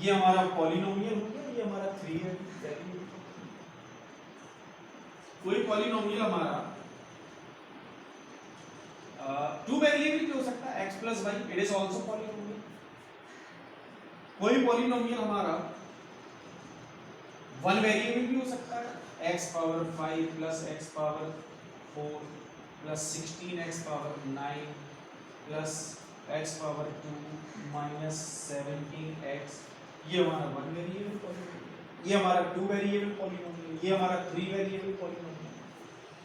ये हमारा पॉलिनोमियल हो गया, ये हमारा 3 वेरिएबल। कोई पॉलिनोमियल हमारा 2 वेरिएबल भी हो सकता है, x plus y, it is also polynomial. कोई पॉलिनोमियल हमारा 1 वेरिएबल भी हो सकता है, x power 5 plus x power 4 plus 16x power 9 plus x power 2 minus 17x। ये हमारा 1 वेरिएबल पॉलिनोमियल, ये हमारा 2 वेरिएबल पॉलिनोमियल, ये हमारा 3 वेरिएबल पॉलिनोमियल।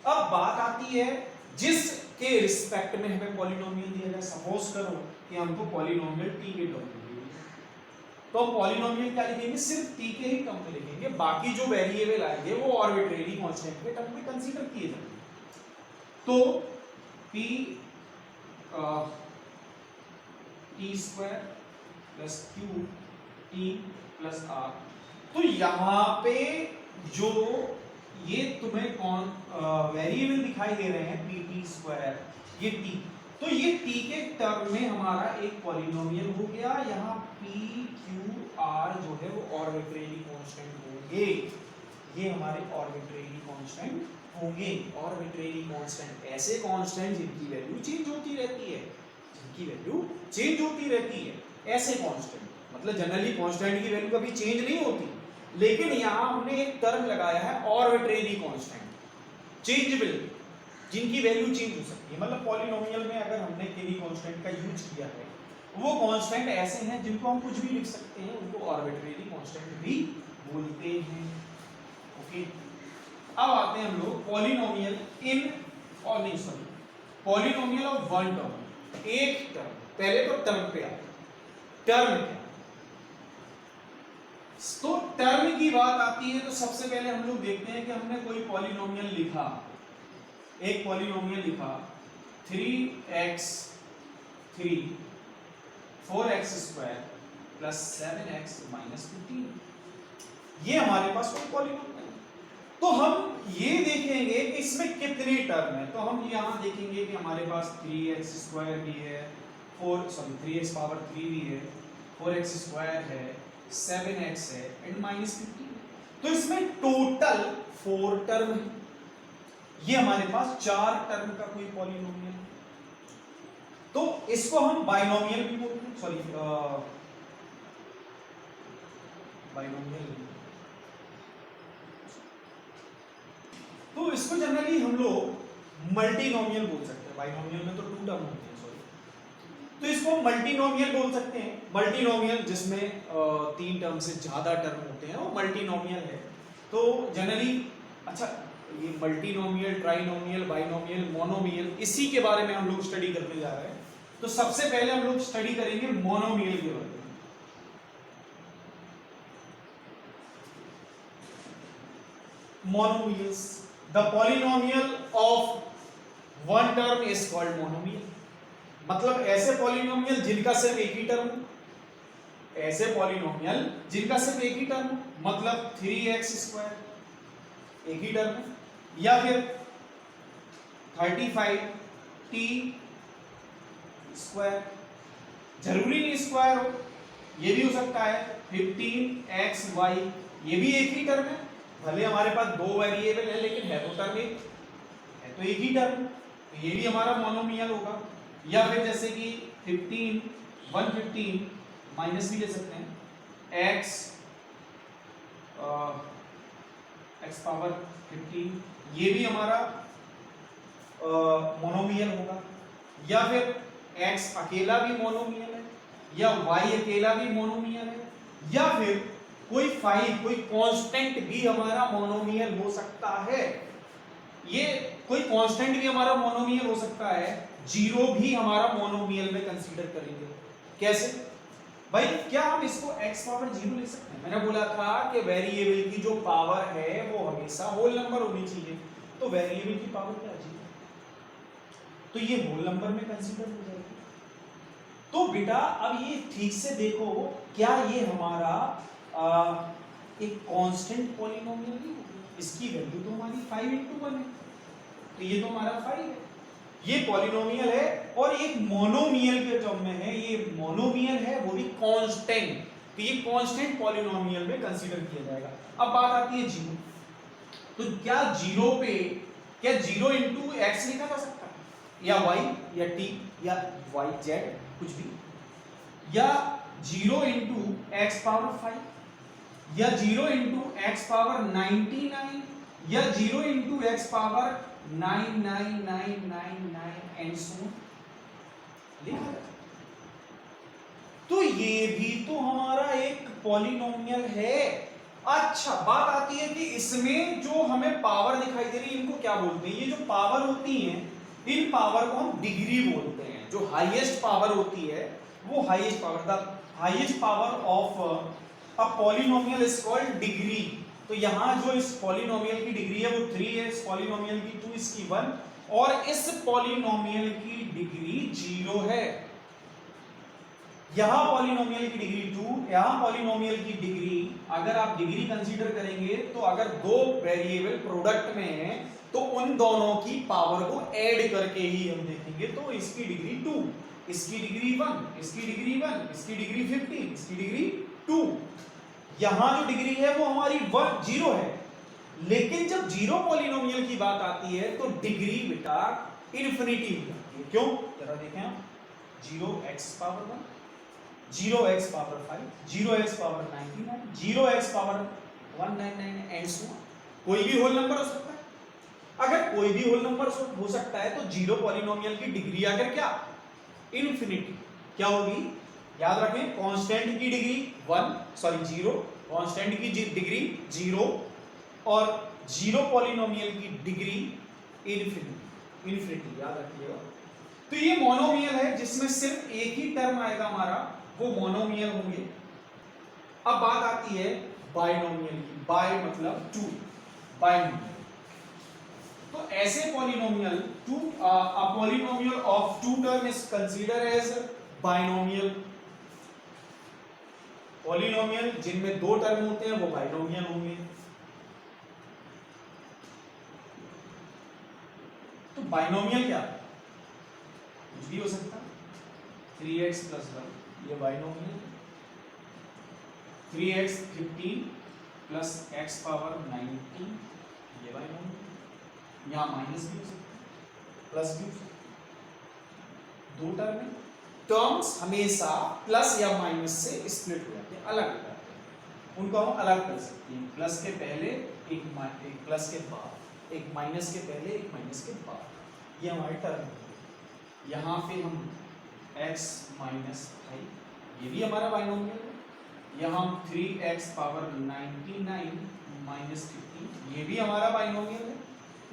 अब बात आती है जिसके रिस्पेक्ट में हमें पॉलिनोमियल दिया जाए। सपोज करो कि हमको पॉलिनोमियल t के टर्म में दिया है, तो हम पॉलिनोमियल क्या लिखेंगे, सिर्फ t के ही टर्म में लिखेंगे, बाकी जो वेरिएबल आएंगे वो आर्बिट्रेरी कांस्टेंट के टर्म में कंसीडर किए जाएंगे। तो p t square plus q t plus r। तो यहाँ पे जो ये तुम्हें कौन वेरिएबल दिखाई दे रहे हैं पी टी स्क्वायर, ये t, तो ये t के टर्म में हमारा एक पॉलिनोमियल हो गया। यहाँ p q r जो है वो आर्बिट्रेरी कांस्टेंट होंगे, ये हमारे आर्बिट्रेरी कांस्टेंट होंगे। आर्बिट्रेरी कांस्टेंट ऐसे कांस्टेंट जिनकी वैल्यू चेंज होती रहती है, जिनकी वैल्यू चेंज होती रहती है, ऐसे कांस्टेंट। मतलब जनरली कांस्टेंट की वैल्यू कभी चेंज नहीं होती, लेकिन यहां हमने एक टर्म लगाया है आर्बिट्रेरी कांस्टेंट, चेंजेबल, जिनकी वैल्यू चेंज हो सकती है। मतलब पॉलिनोमियल में अगर हमने केरी कांस्टेंट का यूज किया है, वो कांस्टेंट ऐसे हैं जिनको हम कुछ भी लिख सकते हैं, उनको आर्बिट्रेरी कांस्टेंट भी बोलते हैं। ओके, अब आते हैं हम लोग पॉलिनोमियल इन, और नहीं sorry, polynomial of one term, एक टर्म। पहले तो टर्म पे आते, टर्म क्या, तो टर्म की बात आती है तो सबसे पहले हम लोग देखते हैं कि हमने कोई पॉलिनोमियल लिखा, एक पॉलिनोमियल लिखा 3x 3 4x square plus 7x minus 15, ये हमारे पास कोई पॉलिनोमियल है। तो हम ये देखेंगे कि इसमें कितने टर्म है। तो हम यहाँ देखेंगे कि हमारे पास 3x स्क्वायर भी है, 3x पावर 3 भी है, 4x स्क्वायर है, 7x है एंड माइनस 15। तो इसमें टोटल 4 टर्म है। ये हमारे पास 4 टर्म का कोई पॉलिनोमियल है, तो इसको हम बाइनोमियल भी बोलते हैं, सॉरी बाइनोमियल। तो इसको जनरली हम लोग मल्टीनोमियल बोल सकते हैं। बाइनोमियल में तो 2 टर्म होते हैं, तो इसको मल्टीनोमियल बोल सकते हैं। मल्टीनोमियल जिसमें 3 टर्म से ज्यादा टर्म होते हैं वो मल्टीनोमियल है। तो जनरली, अच्छा, ये मल्टीनोमियल, ट्राइनोमियल, बाइनोमियल, मोनोमियल, इसी के बारे में हम लोग स्टडी करने जा रहे हैं। तो सबसे पहले हम लोग स्टडी करेंगे मोनोमियल के बारे में। Monomials, the polynomial of one term is called monomial. मतलब ऐसे पॉलिनोमियल जिनका सिर्फ एक ही टर्म, ऐसे पॉलिनोमियल जिनका सिर्फ एक ही टर्म, मतलब 3x स्क्वायर एक ही टर्म, या फिर 35t स्क्वायर, जरूरी नहीं स्क्वायर हो, ये भी हो सकता है 15xy, ये भी एक ही टर्म है। भले हमारे पास 2 वेरिएबल है लेकिन है तो टर्म एक है, तो एक ही टर्म, तो ये भी हमारा मोनोमियल होगा। या फिर जैसे कि 115 माइनस भी ले सकते हैं, x पावर 15, ये भी हमारा मोनोमियल होगा। या फिर x अकेला भी मोनोमियल है, या y अकेला भी मोनोमियल है, या फिर कोई 5, कोई कांस्टेंट भी हमारा मोनोमियल हो सकता है। ये कोई कांस्टेंट भी हमारा मोनोमियल हो सकता है, 0 भी हमारा मोनोमियल में कंसीडर करेंगे। कैसे भाई, क्या हम इसको x पावर 0 ले सकते हैं? मैंने बोला था कि वेरिएबल की जो पावर है वो हमेशा होल नंबर होनी चाहिए, तो वेरिएबल की पावर क्या है? 0, तो ये होल नंबर में कंसीडर हो जाएगी। तो बेटा अब ये ठीक से देखो, क्या ये हमारा एक कांस्टेंट पॉलिनोमियल नहीं होगा? इसकी वैल्यू तो हमारी 5 × 1 है, तो ये तो हमारा 5 है, ये पॉलिनोमियल है और एक मोनोमियल के टर्म में है। ये मोनोमियल है, वो भी कांस्टेंट, तो ये कांस्टेंट पॉलिनोमियल में कंसीडर किया जाएगा। अब बात आती है जीरो, तो क्या जीरो पे क्या जीरो इंटू एक्स लिखा जा सकता है, या वाई या टी या वाई जेड कुछ भी, या जीरो इंटू एक्स पावर 5 या जीरो इंटू एक्स पावर 99 या zero into x power 99999 and so लिखा जा सकता। तो ये भी तो हमारा एक पॉलिनोमियल है। अच्छा बात आती है कि इसमें जो हमें पावर दिखाई दे रही है इनको क्या बोलते हैं, ये जो पावर होती है इन पावर को हम डिग्री बोलते हैं। जो हाईएस्ट पावर होती है वो highest power, the highest power of a polynomial is called degree. तो यहां जो इस पॉलिनोमियल की डिग्री है वो 3 है, इस पॉलिनोमियल की 2, इसकी 1, और इस पॉलिनोमियल की डिग्री 0 है। यहां पॉलिनोमियल की डिग्री 2, यहां पॉलिनोमियल की डिग्री, अगर आप डिग्री कंसीडर करेंगे तो अगर दो वेरिएबल प्रोडक्ट में है तो उन दोनों की पावर को ऐड करके ही हम देखेंगे। तो इसकी डिग्री 2, इसकी डिग्री 1, इसकी डिग्री 1, इसकी डिग्री 15, इसकी डिग्री 2। यहां जो डिग्री है वो हमारी 1 0 है, लेकिन जब जीरो पॉलिनोमियल की बात आती है तो डिग्री बेटा इन्फिनिटी हो जाती है। क्यों, जरा देखें आप, 0x power 1, 0x power 5, 0x power 99, 0x power 199 and so on. कोई भी होल नंबर हो सकता है। अगर कोई भी होल नंबर हो सकता है तो जीरो पॉलिनोमियल की डिग्री आकर क्या, इन्फिनिटी क्या होगी, याद रखें, कांस्टेंट की डिग्री 0, कांस्टेंट की डिग्री 0 और जीरो पॉलिनोमियल की डिग्री इन्फिनिटी, याद रखिएगा। तो ये मोनोमियल है जिसमें सिर्फ एक ही टर्म आएगा हमारा, वो मोनोमियल होंगे। अब बात आती है बाइनोमियल की, बाय मतलब 2, बाइनोमियल। तो ऐसे polynomial a polynomial of 2 term is considered as binomial। Polynomial जिनमें 2 टर्म होते हैं वो बाइनोमियल होंगे। तो बाइनोमियल क्या, कुछ भी हो सकता है। 3x + 1 ये बाइनोमियल, 3x 15 + x पावर 19 ये बाइनोमियल। यहाँ माइनस भी हो सकता है, प्लस भी हो सकता है। 2 टर्म में टर्म्स हमेशा प्लस या माइनस से स्प्लिट हो जाते हैं, अलग हो जाते हैं। उनको हम अलग कर सकते हैं, प्लस के पहले एक प्लस के बाद, एक माइनस के पहले एक माइनस के बाद। ये हमारे टर्म है। यहाँ पे हम x - 5 ये भी हमारा बाइनोमियल है। यहाँ हम 3x पावर 99 - 15 ये भी हमारा बाइनोमियल है।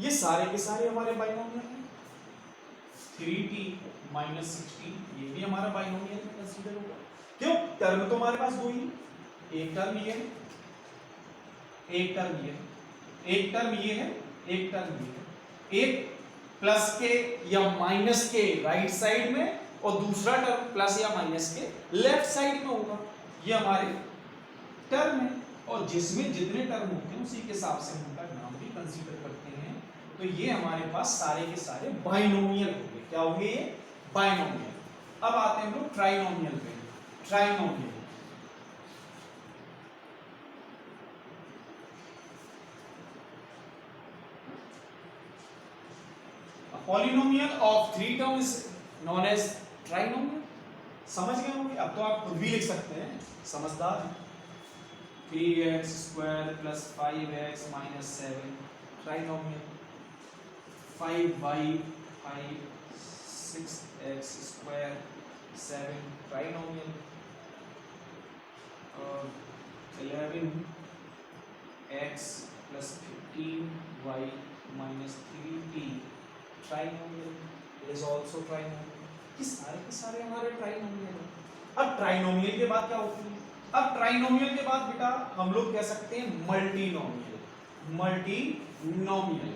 ये सारे के सारे हमारे बाइनोमियल हैं। 3t - 16 ये भी हमारा बाइनोमियल में कंसीडर होगा। क्यों, टर्म तो हमारे पास 2 ही, एक टर्म ये है, एक टर्म ये है, एक टर्म ये है, एक टर्म ये है। एक प्लस के या माइनस के राइट साइड में और दूसरा टर्म प्लस या माइनस के लेफ्ट साइड में होगा। ये हमारे टर्म है, और जिसमें जितने टर्म होते हैं उसी के हिसाब से हम उनका नाम भी कंसीडर करते हैं। तो ये हमारे पास सारे के सारे बाइनोमियल होंगे। क्या होंगे ये, बाइनोमियल। अब आते हैं हम लोग ट्राइनोमियल पे। Trinomial polynomial of 3 term is known as trinomial. समझ गए होंगे, अब तो आप खुद भी लिख सकते हैं, समझदार हैं। 3x square + 5x - 7 trinomial. 5y 5 6x square 7 trinomial. 11x + 15y - 3t trinomial is also trinomial. ये सारे के सारे हमारे ट्राइनोमियल हैं। अब ट्राइनोमियल के बाद क्या होती है, अब ट्राइनोमियल के बाद बेटा हम लोग कह सकते हैं multinomial. Multinomial,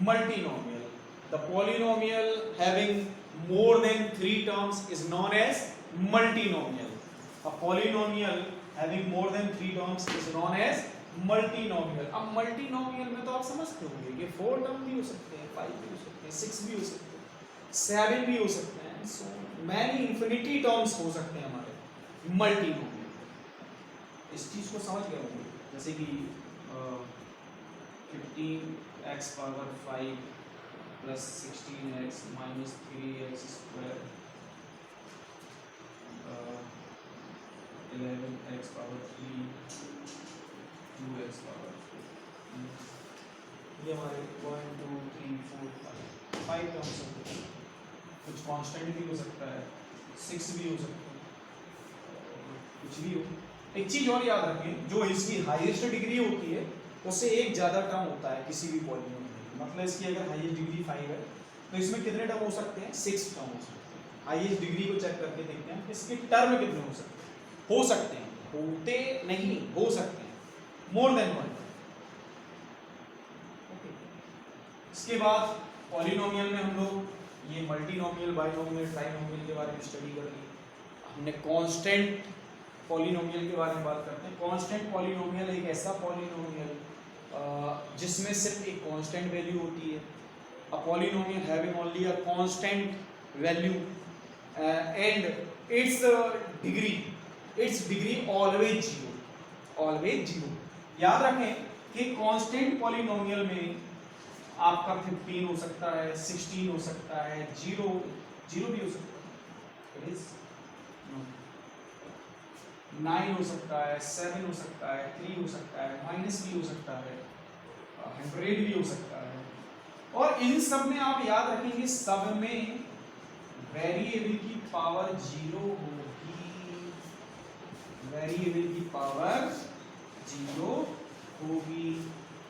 multinomial, the polynomial having more than 3 terms is known as multinomial। a polynomial having more than 3 terms is known as multinomial। अब multinomial में तो आप समझते होंगे कि 4 टर्म भी हो सकते हैं, 5 भी हो सकते हैं, 6 भी हो सकते हैं, 7 भी हो सकते हैं, so मैनी इंफिनिटी टर्म्स हो सकते हैं हमारे मल्टीनोमियल। इस चीज को समझ गए होंगे, जैसे कि 15x power 5 plus 16x minus 3x square 11x power 3 2x power 4, ये हमारे 1 2 3 4 5 टर्म्स होते हैं। कुछ कांस्टेंट भी हो सकता है, 6 भी हो सकता है, कुछ भी हो। एक चीज और याद रखें, जो इसकी हाईएस्ट डिग्री होती है उससे एक ज्यादा टर्म होता है किसी भी पॉलीनोमियल में। मतलब इसकी अगर हाईएस्ट डिग्री 5 है तो इसमें कितने टर्म हो सकते हैं? 6 टर्म हो सकते हैं। हाईएस्ट डिग्री को चेक करके देखते हैं इसके टर्म कितने हो सकते हैं। हो सकते हैं, होते नहीं, हो सकते हैं, मोर देन 1। इसके बाद पॉलीनोमियल में हम लोग ये मल्टीनोमियल, बाइनोमियल, ट्राइनोमियल के बारे में स्टडी कर ली। हमने कांस्टेंट पॉलीनोमियल के बारे में बात करते हैं। कांस्टेंट पॉलीनोमियल एक ऐसा पॉलीनोमियल जिसमें सिर्फ एक कांस्टेंट वैल्यू होती है। A polynomial having only a constant value and its degree always zero, always zero. याद रखें कि कांस्टेंट पॉलीनोमियल में आपका 15 हो सकता है, 16 हो सकता है, 0 भी हो सकता है, 9 हो सकता है, 7 हो सकता है, 3 हो सकता है, माइनस भी हो सकता है, 100 भी हो सकता है। और इन सब में आप याद रखेंगे, सब में वेरिएबल की पावर 0 होगी, वेरिएबल की पावर 0 होगी।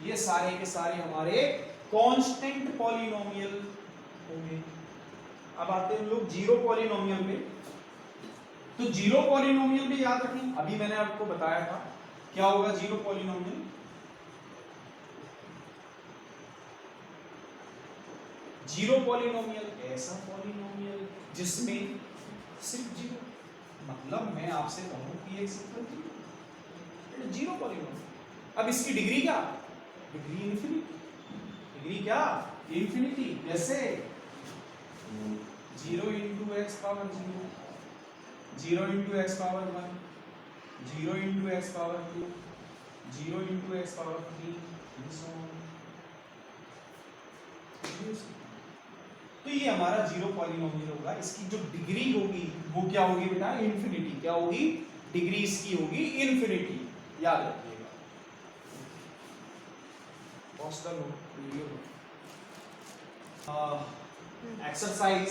ये सारे के सारे हमारे कांस्टेंट पॉलीनोमियल होंगे। अब आते हैं हम लोग जीरो पॉलीनोमियल पे। तो जीरो पॉलीनोमियल में याद रखें, अभी मैंने आपको बताया था क्या होगा जीरो पॉलीनोमियल। जीरो पॉलीनोमियल ऐसा पॉलीनोमियल जिसमें सिर्फ जीरो, मतलब मैं आपसे कहूं कि x = जीरो पॉलीनोमियल। अब इसकी डिग्री क्या? Degree infinity. डिग्री क्या? इन्फिनिटी। कैसे? 0 into x power 0, 0 into x power 1, 0 into x power 2, 0 into x power 3, तो ये हमारा जीरो पॉलीनोमियल होगा। इसकी जो डिग्री होगी वो क्या होगी बेटा? इन्फिनिटी। क्या होगी? डिग्री इसकी होगी इन्फिनिटी। याद रखिएगा। Exercise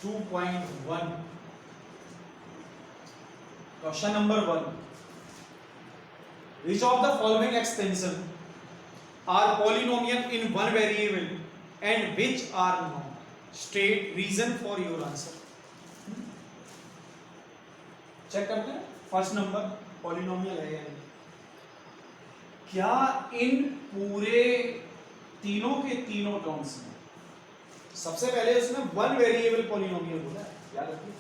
2.1, question number 1, which of the following extension are polynomial in one variable and which are not? State reason for your answer. Check करते हैं फर्स्ट नंबर पॉलिनोमियल है या नहीं। क्या इन पूरे तीनों के तीनों टर्म्स में, सबसे पहले उसमें वन वेरिएबल पॉलिनोमियल बोला है, याद रखिए,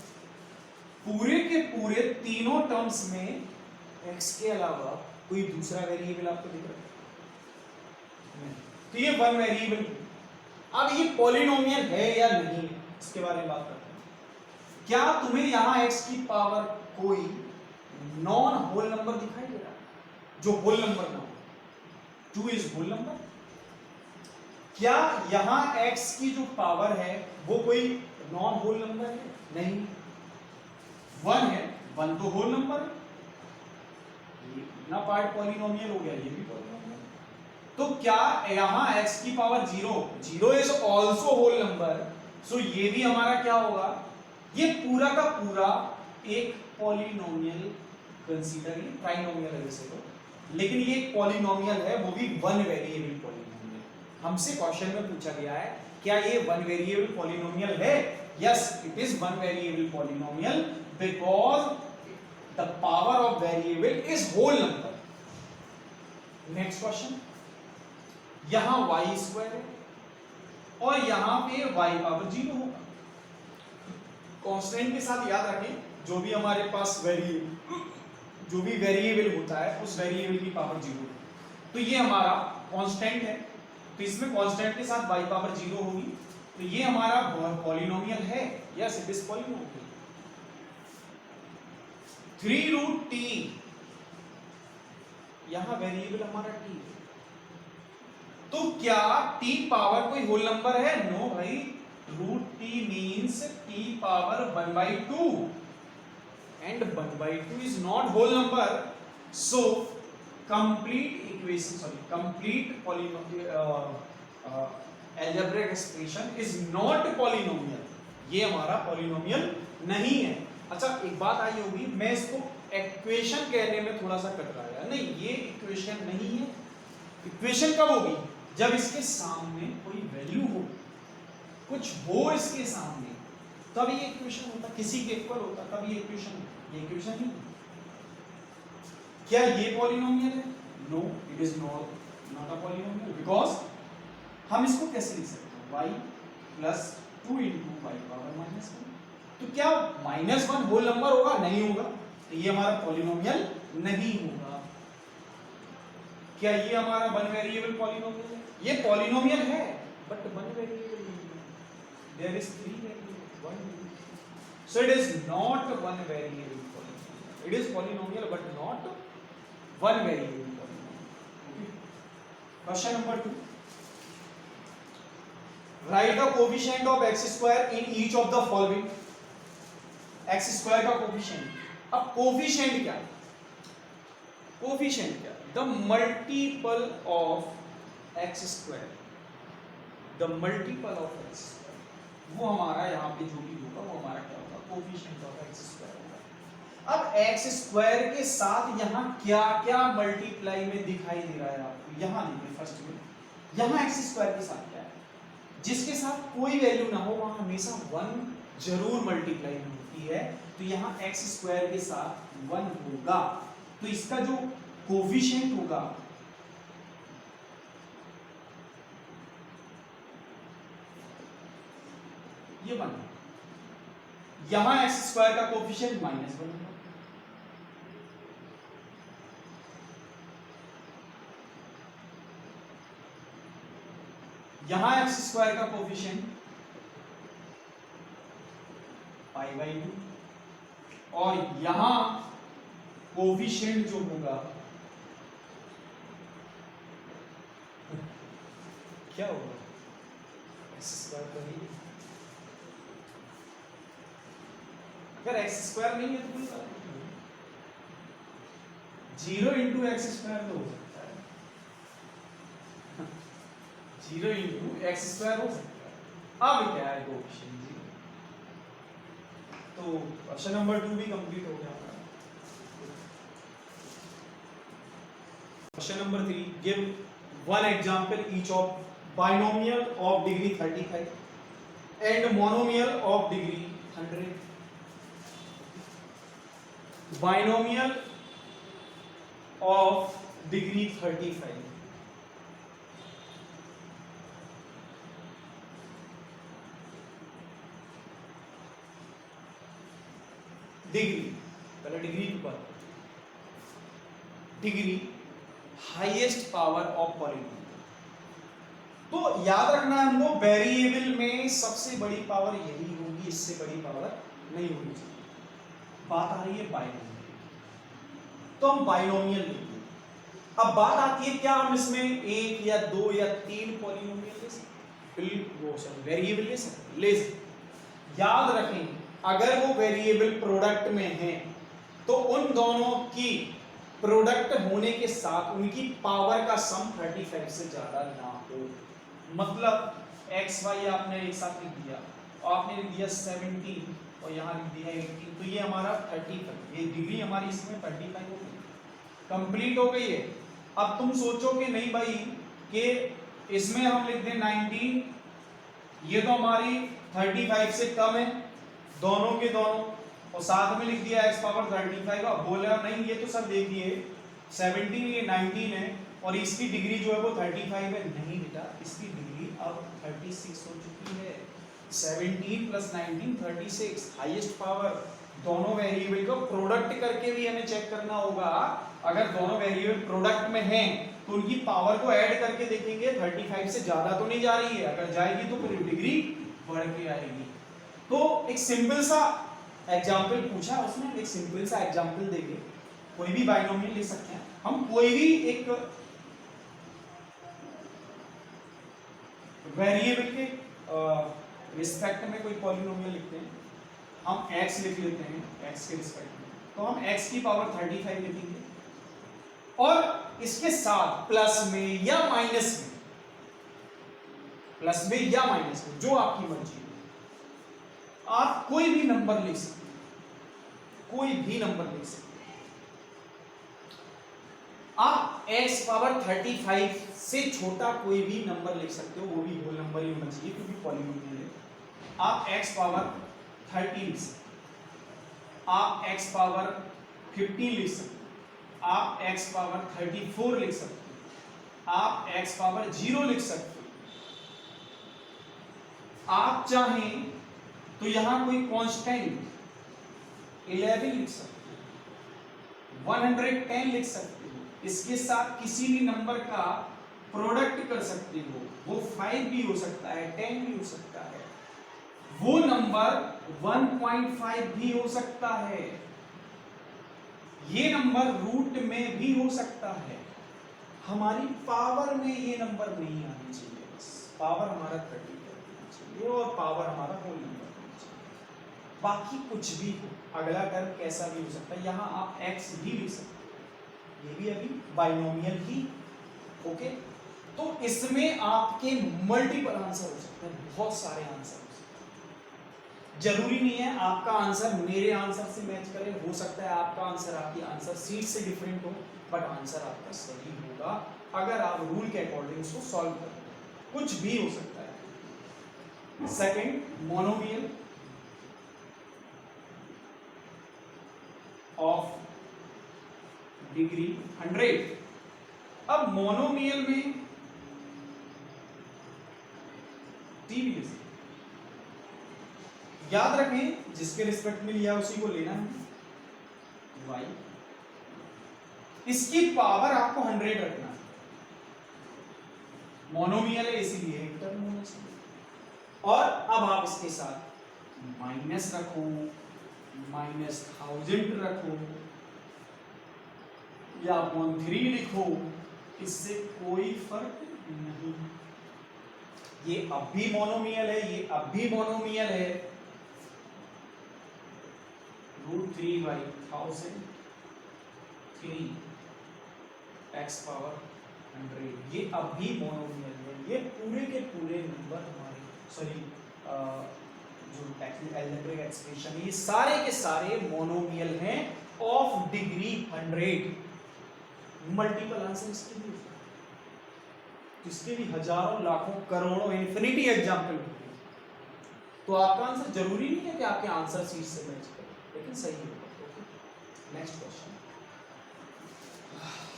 पूरे के पूरे तीनों टर्म्स में x के अलावा कोई दूसरा वेरिएबल आपको दिख रहा है? तो ये वन वेरिएबल। अब ये पॉलिनोमियल है या नहीं, इसके बारे में बात करते हैं। क्या तुम्हें यहां x की पावर कोई नॉन होल नंबर दिखाई दे रहा है जो होल नंबर ना हो? 2 इज होल नंबर। क्या यहां x की जो पावर है वो कोई नॉन होल नंबर है? नहीं। 1 है, 1 तो होल नंबर है, ना पार्ट पॉलिनोमियल हो गया, ये भी पॉलिनोमियल। तो क्या यहां x की power 0 is also whole number, so ये भी हमारा क्या होगा? ये पूरा का पूरा एक पॉलिनोमियल कंसीडर, ये ट्राइनोमियल है वैसे तो, लेकिन ये एक पॉलिनोमियल है, वो भी वन वेरिएबल पॉलिनोमियल। हमसे क्वेश्चन में पूछा गया है क्या ये वन वेरिएबल पॉलिनोमियल है? Yes, it is one variable polynomial because the power of variable is whole number. Next question, यहां y² है और यहां पे y पावर 0 होगा। कांस्टेंट के साथ याद रखें, जो भी हमारे पास जो भी वेरिएबल होता है उस वेरिएबल की पावर 0, तो ये हमारा कांस्टेंट है तो इसमें कांस्टेंट के साथ y पावर 0 होगी, तो ये हमारा पॉलिनोमियल है। Yes it is polynomial. 3 root t, यहां वेरिएबल हमारा t है, तो क्या t पावर कोई होल नंबर है? नो भाई, root t means t power 1/2 and 1/2 is not whole number, so complete equation, sorry, complete polynomial algebraic expression is not polynomial, ये हमारा polynomial नहीं है। अच्छा एक बात आई होगी, मैं इसको इक्वेशन कहने में थोड़ा सा कतराया, नहीं ये इक्वेशन नहीं है। इक्वेशन कब होगी? जब इसके सामने कोई वैल्यू हो, कुछ हो इसके सामने, तब ये इक्वेशन होता, किसी के इक्वल होता तब ये इक्वेशन होता। ये इक्वेशन नहीं। क्या ये पॉलिनोमियल है? No it is not a polynomial, because हम इसको कैसे लिख सकते हैं? y plus 2 into y power minus 1। तो क्या -1 होल नंबर होगा? नहीं होगा, तो ये हमारा पॉलिनोमियल नहीं होगा। क्या ये हमारा वन वेरिएबल पॉलिनोमियल है? ये पॉलिनोमियल है बट वन वेरिएबल नहीं है। There is 3 variable, 1 so it is not one variable polynomial, it is polynomial but not one variable polynomial. Okay. Question number 2, write the coefficient of x square in each of the following. x square का coefficient, अब coefficient क्या? Coefficient क्या? the multiple of x square, the multiple of x square, वो हमारा यहाँ पे जो भी होगा वो हमारा क्या होगा? कोफिशिएंट ऑफ x स्क्वायर होगा। अब x स्क्वायर के साथ यहाँ क्या क्या मल्टीप्लाई में दिखाई दे रहा है आपको? यहाँ देखिए फर्स्ट में, यहाँ x स्क्वायर के साथ क्या है? जिसके साथ कोई वैल्यू ना हो वहाँ हमेशा 1 जरूर मल्टीप्लाई में होती है, तो यहाँ x स्क्वायर के साथ 1 होगा, तो इसका जो कोफिशिएंट होगा ये 1, यहां एक्स स्क्वायर का कोफिशिएंट -1 होगा, यहां एक्स स्क्वायर का कोफिशिएंट π/2, और यहां कोफिशिएंट जो होगा क्या होगा? एक्स स्क्वायर तो नहीं, अगर एक्स स्क्वायर नहीं है तो कोई बात नहीं, 0 इंटू एक्स स्क्वायर तो हो सकता है, 0 इंटू एक्स स्क्वायर हो सकता है। अब क्या है कोएफिशिएंट 0, तो क्वेश्चन नंबर 2 भी कंप्लीट हो गया हमारा। Question number 3, give one example each of binomial of degree 35 and monomial of degree 100। Binomial of degree 35, degree, पहले डिग्री के बाद degree highest power of polynomial. तो याद रखना है हमको, वेरिएबल में सबसे बड़ी पावर यही होगी, इससे बड़ी पावर नहीं होनी चाहिए। बात आ रही है बाइनोमियल, तो हम बाइनोमियल लेंगे। अब बात आती है क्या हम इसमें 1 या 2 या 3 पॉलिनोमियल ले सकते, वेरिएबल ले सकते। याद रखें, अगर वो वेरिएबल प्रोडक्ट में है तो उन दोनों की प्रोडक्ट होने के साथ उनकी पावर का सम 35 से ज्यादा ना हो। मतलब x y आपने एक साथ लिख दिया, और आपने लिख दिया 17 और यहाँ लिख दिया 18, तो ये हमारा 35, ये डिग्री हमारी इसमें 35 हो गई, कंप्लीट हो गई है। अब तुम सोचोगे नहीं भाई कि इसमें हम लिख दें 19, ये तो हमारी 35 से कम है, दोनों के दोनों, और साथ में लिख दिया x पावर 35। अब बोला नहीं ये तो सर देखिए 17 ये 19 है और इसकी डिग्री जो है वो 35 है। नहीं बेटा, इसकी डिग्री अब 36 हो चुकी है। 17 प्लस 19 36, हाईएस्ट पावर। दोनों वेरिएबल को प्रोडक्ट करके भी हमें चेक करना होगा। अगर दोनों वेरिएबल प्रोडक्ट में हैं तो उनकी पावर को ऐड करके देखेंगे 35 से ज्यादा तो नहीं जा रही है, अगर जाएगी तो फिर डिग्री बढ़ के आएगी। तो एक सिंपल सा एग्जाम्पल पूछा उसने, एक सिंपल सा एग्जाम्पल देंगे, कोई भी बाइनोमियल ले सकते हैं हम, कोई भी एक वेरिएबल के रिस्पेक्ट में कोई पॉलिनोमियल लिखते हैं, हम x लिख लेते हैं, x के रिस्पेक्ट में, तो हम x की पावर 35 लिखेंगे और इसके साथ प्लस में या माइनस में, प्लस में या माइनस में, जो आपकी मर्जी है, आप कोई भी नंबर लिख सकते हैं, कोई भी नंबर लिख सकते हैं। आप x पावर 35 से छोटा कोई भी नंबर लिख सकते हो, वो भी होल नंबर ही होना चाहिए क्योंकि पॉलिनोमियल है। आप x पावर 30 लिख सकते हो, आप x पावर 15 लिख सकते हो, आप x पावर 34 लिख सकते हो, आप x पावर 0 लिख सकते हो। आप चाहें तो यहां कोई कांस्टेंट 11 लिख सकते हो, 110 लिख सकते हो, इसके साथ किसी भी नंबर का प्रोडक्ट कर सकते हो, वो 5 भी हो सकता है, 10 भी हो सकता है, वो नंबर 1.5 भी हो सकता है, ये नंबर रूट में भी हो सकता है। हमारी पावर में ये नंबर नहीं आनी चाहिए, बस पावर हमारा 30 होना चाहिए और पावर हमारा होल नंबर होना चाहिए। बाकी कुछ भी हो, अगला टर्म कैसा भी हो सकता है, यहां आप x भी लिख सकते हो, ये भी अभी बाइनोमियल ही, ओके। तो इसमें आपके मल्टीपल आंसर हो सकते हैं, बहुत सारे आंसर हो सकते हैं। जरूरी नहीं है आपका आंसर मेरे आंसर से मैच करे, हो सकता है आपका आंसर आपकी आंसर सीट से डिफरेंट हो, बट आंसर आपका सही होगा अगर आप रूल के अकॉर्डिंग उसको सॉल्व करें, कुछ भी हो सकता है। Second, monomial of degree 100। अब मोनोमियल में TBS याद रखें, जिसके रिस्पेक्ट में लिया उसी को लेना है, y, इसकी पावर आपको 100 रखना है, मोनोमियल है इसीलिए एक टर्म होना चाहिए। और अब आप इसके साथ माइनस रखो, -1000 रखो या 13 लिखो, इससे कोई फर्क नहीं। ये अब भी मोनोमियल है, ये अब भी मोनोमियल है, √3/1000 3 x पावर 100, ये अब भी मोनोमियल है। ये पूरे के पूरे नंबर हमारे, सॉरी जो टेक्निकल अलजेब्रिक एक्सप्रेशन है, ये सारे के सारे मोनोमियल हैं ऑफ डिग्री 100। मल्टीपल आंसर इसके भी, इसके भी हजारों लाखों करोड़ों इन्फिनिटी एग्जाम्पल होंगे। तो आपका आंसर जरूरी नहीं है कि आपके आंसर सीट से मैच करे, लेकिन सही होगा। Okay, next question,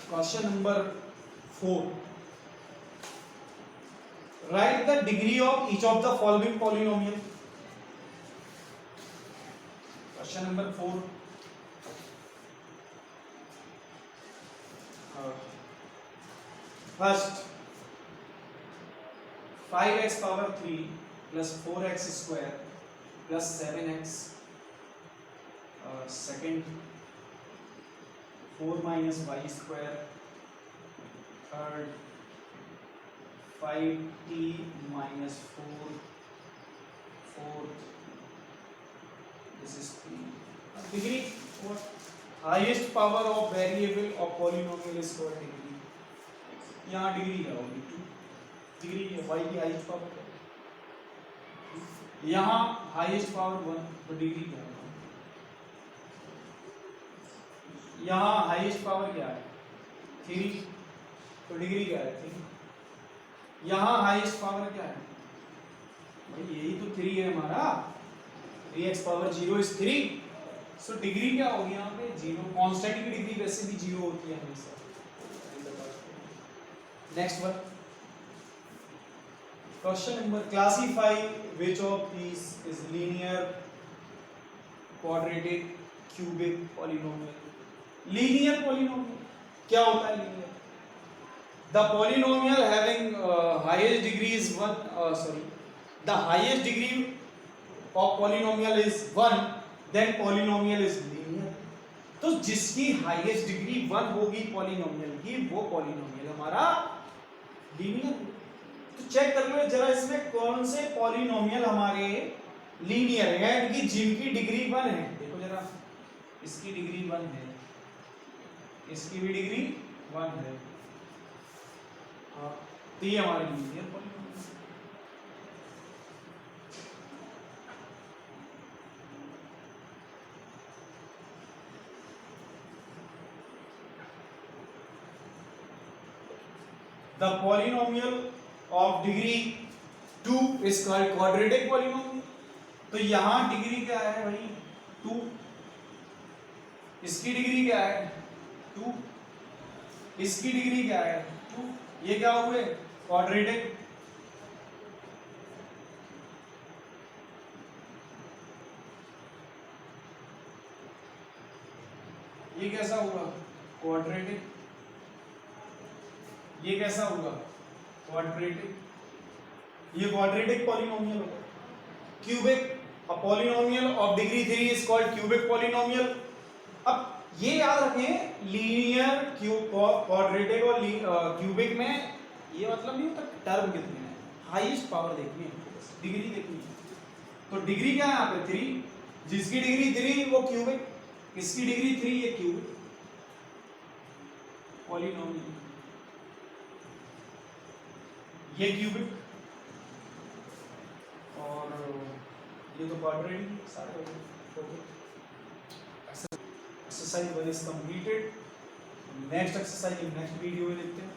question number 4, right the degree of each of the following polynomial. Question number 4, first 5x power 3 plus 4x square plus 7x, second 4 minus y square, third 5t minus 4, fourth this is 3। Degree highest power of variable of polynomial is called degree. यहाँ degree क्या होगी, 2 degree है, y की highest power क्या है, यहाँ highest power 1, तो degree क्या है, यहाँ हाईएस्ट पावर क्या है 3, तो डिग्री क्या है 3, यहाँ हाईएस्ट पावर क्या है भाई, यही तो 3 है हमारा, 3x power 0 is 3, so degree क्या होगी यहाँ पे 0। कांस्टेंट की डिग्री वैसे भी 0 होती है हमेशा। Next one, question number, classify which of this is linear, quadratic, cubic polynomial. Linear polynomial क्या होता है, linear the polynomial having highest degree is the highest degree of polynomial is 1, then polynomial is linear. तो जिसकी highest degree 1 होगी polynomial की, वो polynomial हमारा linear. तो चेक कर लो जरा इसमें कौन से पॉलिनोमियल हमारे लीनियर है, यानी कि जिनकी डिग्री 1 है। देखो जरा, इसकी डिग्री 1 है, इसकी भी डिग्री 1 है, तो ये हमारे linear polynomial. The polynomial of degree 2 is called quadratic polynomial। तो यहां डिग्री क्या है भाई 2, इसकी डिग्री क्या है 2, इसकी डिग्री क्या है 2, ये क्या हुए क्वाड्रेटिक। ये कैसा हुआ क्वाड्रेटिक, ये कैसा होगा क्वाड्रेटिक, ये क्वाड्रेटिक पॉलिनोमियल होगा। Cubic, a polynomial of degree 3 is called cubic polynomial. अब ये याद रखें, लीनियर, क्वाड्रेटिक और क्यूबिक में ये मतलब नहीं होता टर्म कितने हैं, हाईएस्ट पावर देखनी है, डिग्री देखनी है। तो डिग्री क्या है यहाँ पे 3, जिसकी डिग्री 3 वो क्यूबिक, इसकी डिग्री 3 ये क्यूबिक पॉलिनोमियल, ये क्यूबिक और ये तो क्वाड्रेटिक। सारे हो गए। Exercise 1 is completed. Next exercise next video में देखते हैं।